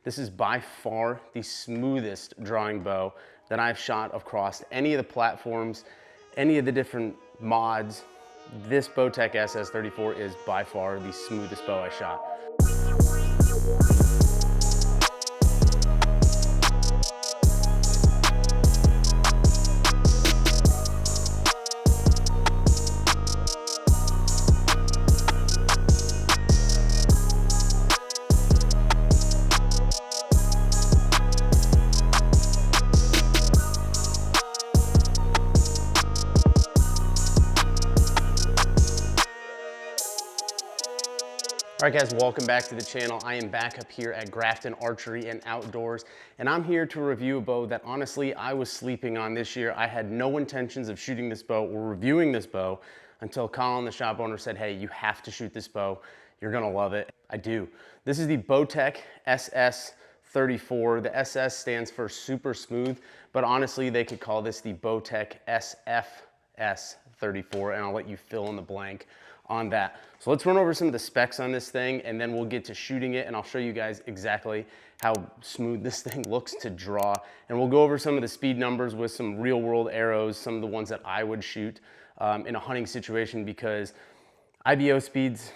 This is by far the smoothest drawing bow that I've shot across any of the platforms, any of the different mods. This Bowtech SS34 is by far the smoothest bow I shot. All right guys, welcome back to the channel. I am back up here at Grafton Archery and Outdoors, and I'm here to review a bow that honestly I was sleeping on this year. I had no intentions of shooting this bow or reviewing this bow until Colin, the shop owner, said, hey, you have to shoot this bow. You're gonna love it. I do. This is the Bowtech SS34. The SS stands for super smooth, but honestly they could call this the Bowtech SFS34, and I'll let you fill in the blank on that. So let's run over some of the specs on this thing, and then we'll get to shooting it, and I'll show you guys exactly how smooth this thing looks to draw. And we'll go over some of the speed numbers with some real world arrows, some of the ones that I would shoot in a hunting situation, because IBO speeds,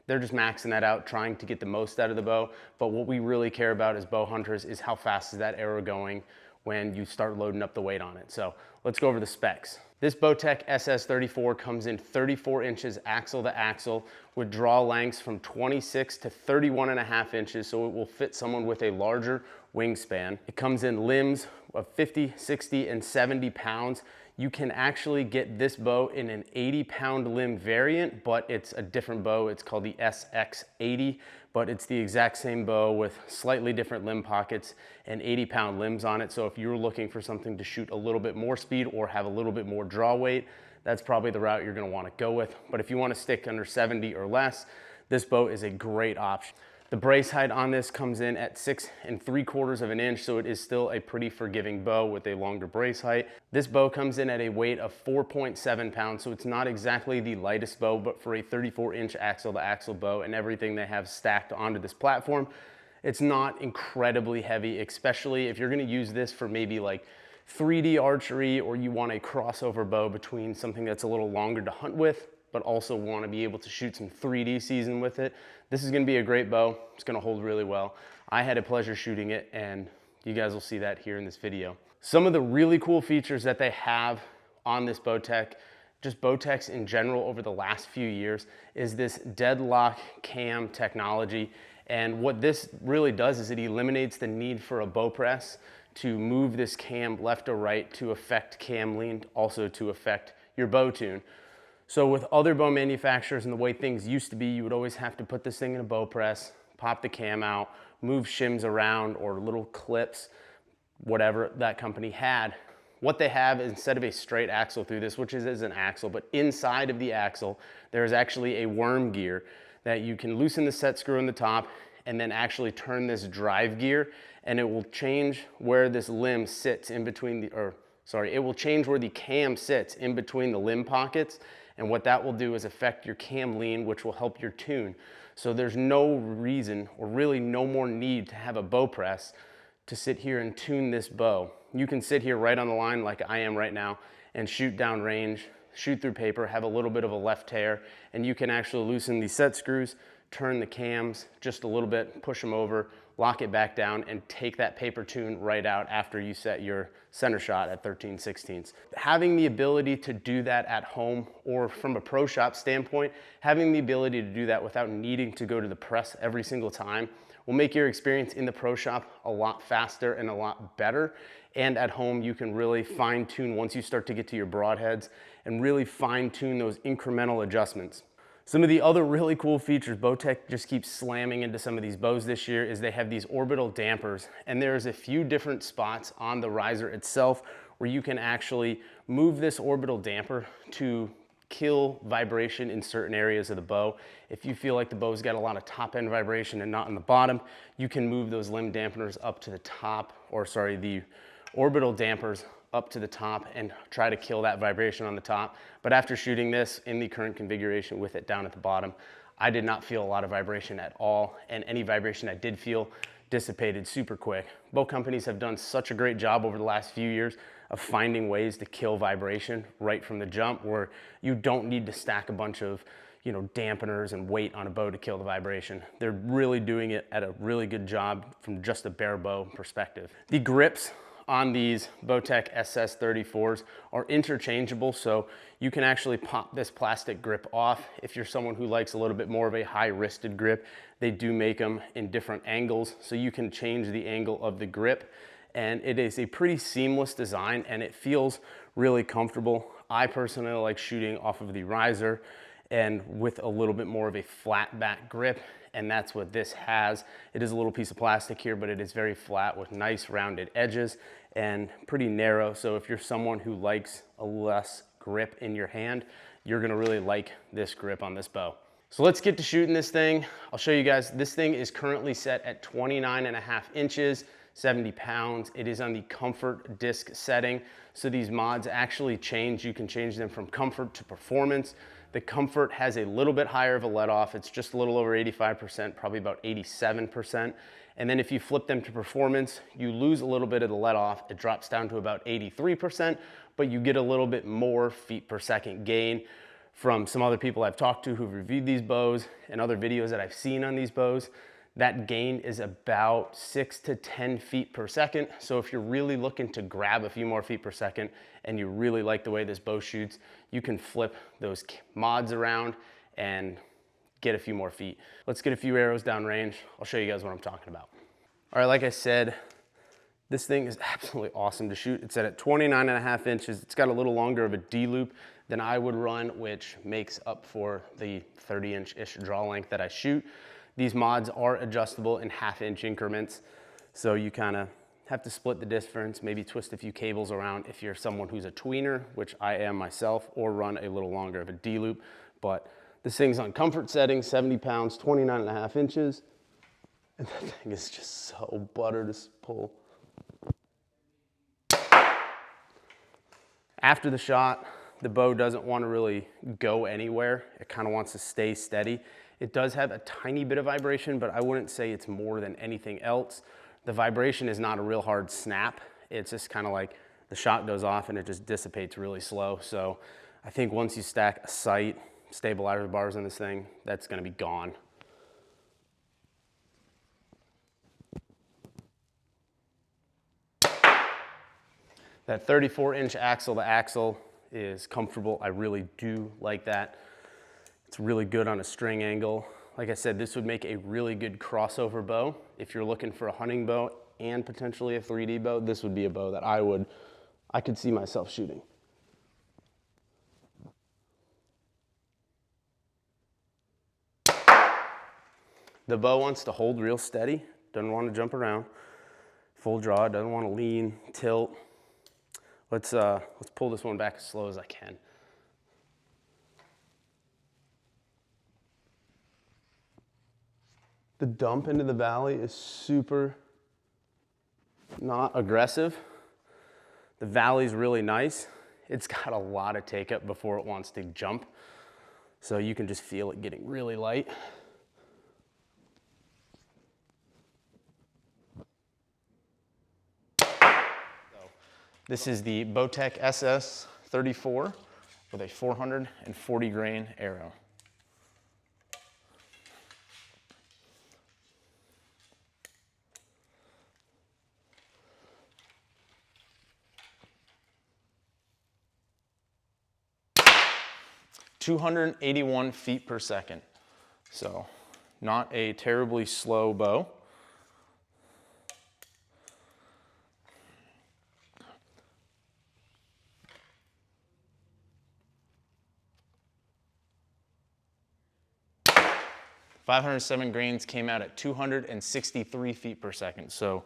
they're just maxing that out, trying to get the most out of the bow. But what we really care about as bow hunters is how fast is that arrow going when you start loading up the weight on it. So let's go over the specs. This Bowtech SS34 comes in 34 inches axle to axle with draw lengths from 26 to 31.5 inches, so it will fit someone with a larger wingspan. It comes in limbs of 50, 60, and 70 pounds. You can actually get this bow in an 80-pound limb variant, but it's a different bow. It's called the SX80, but it's the exact same bow with slightly different limb pockets and 80-pound limbs on it. So if you're looking for something to shoot a little bit more speed or have a little bit more draw weight, that's probably the route you're gonna wanna go with. But if you wanna stick under 70 or less, this bow is a great option. The brace height on this comes in at 6 3/4 inches, so it is still a pretty forgiving bow with a longer brace height. This bow comes in at a weight of 4.7 pounds, so it's not exactly the lightest bow, but for a 34-inch axle-to-axle bow and everything they have stacked onto this platform, it's not incredibly heavy, especially if you're gonna use this for maybe like 3D archery, or you want a crossover bow between something that's a little longer to hunt with, but also want to be able to shoot some 3D season with it. This is going to be a great bow. It's going to hold really well. I had a pleasure shooting it, and you guys will see that here in this video. Some of the really cool features that they have on this Bowtech, just Bowtechs in general over the last few years, is this deadlock cam technology. And what this really does is it eliminates the need for a bow press to move this cam left or right to affect cam lean, also to affect your bow tune. So with other bow manufacturers and the way things used to be, you would always have to put this thing in a bow press, pop the cam out, move shims around or little clips, whatever that company had. What they have is, instead of a straight axle through this, which is an axle, but inside of the axle, there is actually a worm gear that you can loosen the set screw in the top and then actually turn this drive gear, and it will change where this limb sits in between it will change where the cam sits in between the limb pockets. And what that will do is affect your cam lean, which will help your tune. So there's no reason, or really no more need, to have a bow press to sit here and tune this bow. You can sit here right on the line like I am right now and shoot down range, shoot through paper, have a little bit of a left tear, and you can actually loosen the set screws, turn the cams just a little bit, push them over, lock it back down, and take that paper tune right out after you set your center shot at 13/16. Having the ability to do that at home, or from a pro shop standpoint, having the ability to do that without needing to go to the press every single time will make your experience in the pro shop a lot faster and a lot better. And at home, you can really fine tune once you start to get to your broadheads and really fine tune those incremental adjustments. Some of the other really cool features Bowtech just keeps slamming into some of these bows this year is they have these orbital dampers, and there's a few different spots on the riser itself where you can actually move this orbital damper to kill vibration in certain areas of the bow. If you feel like the bow's got a lot of top end vibration and not in the bottom, you can move those limb dampeners up to the top, the orbital dampers up to the top and try to kill that vibration on the top. But after shooting this in the current configuration with it down at the bottom, I did not feel a lot of vibration at all, and any vibration I did feel dissipated super quick. Bow companies have done such a great job over the last few years of finding ways to kill vibration right from the jump, where you don't need to stack a bunch of dampeners and weight on a bow to kill the vibration. They're really doing it at a really good job from just a bare bow perspective. The grips on these Bowtech SS34s are interchangeable, so you can actually pop this plastic grip off if you're someone who likes a little bit more of a high-wristed grip. They do make them in different angles, so you can change the angle of the grip, and it is a pretty seamless design and it feels really comfortable. I personally like shooting off of the riser and with a little bit more of a flat back grip, and that's what this has. It is a little piece of plastic here, but it is very flat with nice rounded edges and pretty narrow. So if you're someone who likes a less grip in your hand, you're gonna really like this grip on this bow. So let's get to shooting this thing. I'll show you guys. This thing is currently set at 29.5 inches, 70 pounds. It is on the comfort disc setting. So these mods actually change. You can change them from comfort to performance. The comfort has a little bit higher of a let off. It's just a little over 85%, probably about 87%. And then if you flip them to performance, you lose a little bit of the let off. It drops down to about 83%, but you get a little bit more feet per second gain. From some other people I've talked to who've reviewed these bows and other videos that I've seen on these bows, that gain is about 6 to 10 feet per second. So if you're really looking to grab a few more feet per second and you really like the way this bow shoots, you can flip those mods around and get a few more feet. Let's get a few arrows down range. I'll show you guys what I'm talking about. All right, like I said, this thing is absolutely awesome to shoot. It's set at 29.5 inches. It's got a little longer of a D loop than I would run, which makes up for the 30-inch-ish draw length that I shoot. These mods are adjustable in half-inch increments, so you kind of have to split the difference, maybe twist a few cables around if you're someone who's a tweener, which I am myself, or run a little longer of a D loop. But this thing's on comfort settings, 70 pounds, 29.5 inches, and that thing is just so butter to pull. After the shot, the bow doesn't want to really go anywhere. It kind of wants to stay steady. It does have a tiny bit of vibration, but I wouldn't say it's more than anything else. The vibration is not a real hard snap. It's just kind of like the shot goes off and it just dissipates really slow. So I think once you stack a sight, stabilizer bars on this thing, that's going to be gone. That 34-inch axle, the axle is comfortable. I really do like that. It's really good on a string angle. Like I said, this would make a really good crossover bow. If you're looking for a hunting bow and potentially a 3D bow, this would be a bow that I could see myself shooting. The bow wants to hold real steady, doesn't want to jump around. Full draw, doesn't want to lean, tilt. Let's pull this one back as slow as I can. The dump into the valley is super not aggressive. The valley's really nice. It's got a lot of take up before it wants to jump. So you can just feel it getting really light. This is the Bowtech SS34 with a 440 grain arrow. (281 feet per second). So not a terribly slow bow. (507 grains) came out at 263 feet per second. So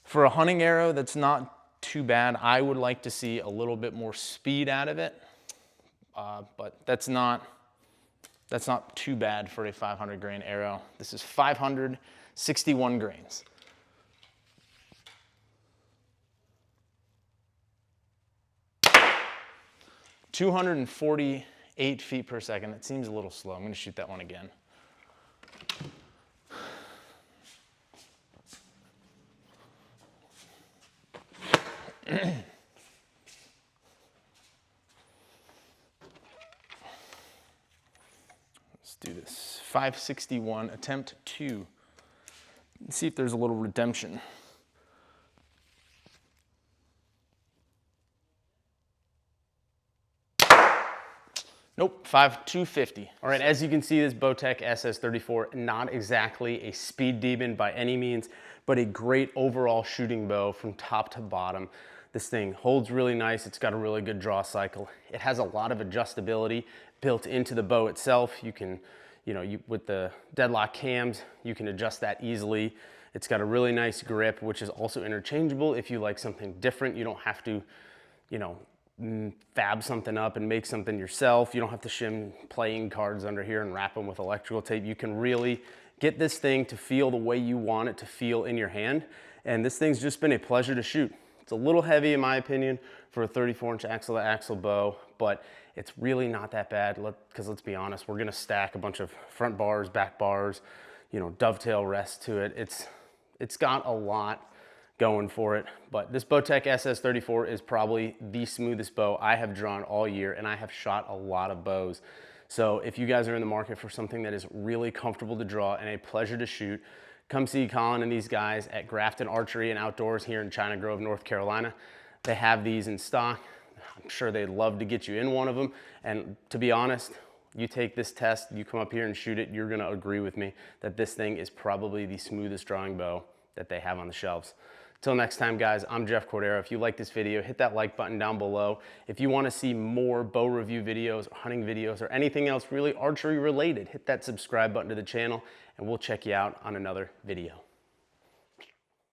for a hunting arrow, that's not too bad. I would like to see a little bit more speed out of it, but that's not too bad for a 500 grain arrow. This is 561 grains. (248 feet per second). That seems a little slow. I'm going to shoot that one again. Let's do this. 561, attempt 2. Let's see if there's a little redemption. Nope, 250. All right, as you can see, this Bowtech SS34, not exactly a speed demon by any means, but a great overall shooting bow from top to bottom. This thing holds really nice. It's got a really good draw cycle. It has a lot of adjustability built into the bow itself. You can, with the deadlock cams, you can adjust that easily. It's got a really nice grip, which is also interchangeable. If you like something different, you don't have to, fab something up and make something yourself. You don't have to shim playing cards under here and wrap them with electrical tape. You can really get this thing to feel the way you want it to feel in your hand. And this thing's just been a pleasure to shoot. It's a little heavy in my opinion for a 34-inch axle to axle bow, but it's really not that bad because let's be honest, we're gonna stack a bunch of front bars, back bars, dovetail rest to it. It's got a lot going for it, but this Bowtech SS34 is probably the smoothest bow I have drawn all year, and I have shot a lot of bows. So if you guys are in the market for something that is really comfortable to draw and a pleasure to shoot, come see Colin and these guys at Grafton Archery and Outdoors here in China Grove, North Carolina. They have these in stock. I'm sure they'd love to get you in one of them, and to be honest, you take this test, you come up here and shoot it, you're gonna agree with me that this thing is probably the smoothest drawing bow that they have on the shelves. Till next time, guys, I'm Jeff Cordero. If you like this video, hit that like button down below. If you want to see more bow review videos, or hunting videos, or anything else really archery related, hit that subscribe button to the channel, and we'll check you out on another video.